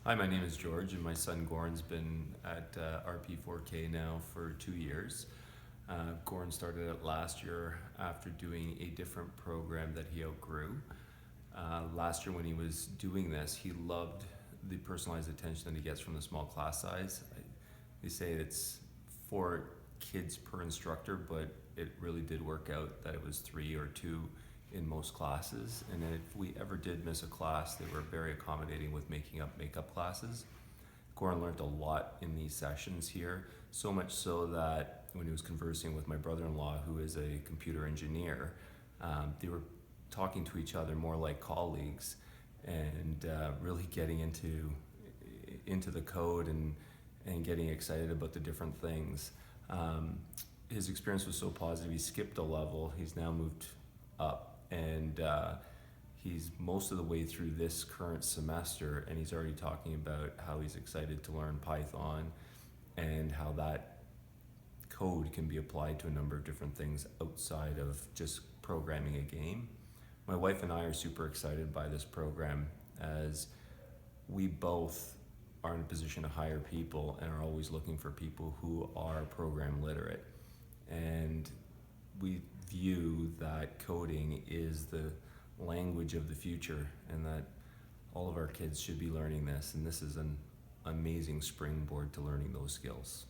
Hi, my name is George, and my son Goran's been at RP4K now for 2 years. Goran started it last year after doing a different program that he outgrew. Last year, when he was doing this, he loved the personalized attention that he gets from the small class size. They say it's 4 kids per instructor, but it really did work out that it was 3 or 2 in most classes. And if we ever did miss a class, they were very accommodating with making up makeup classes. Goran learned a lot in these sessions here, so much so that when he was conversing with my brother-in-law, who is a computer engineer, they were talking to each other more like colleagues and really getting into the code and getting excited about the different things. His experience was so positive. He skipped a level. He's now moved up, and he's most of the way through this current semester, and he's already talking about how he's excited to learn Python and how that code can be applied to a number of different things outside of just programming a game. My wife and I are super excited by this program, as we both are in a position to hire people and are always looking for people who are program literate. And we view that coding is the language of the future, and that all of our kids should be learning this, and this is an amazing springboard to learning those skills.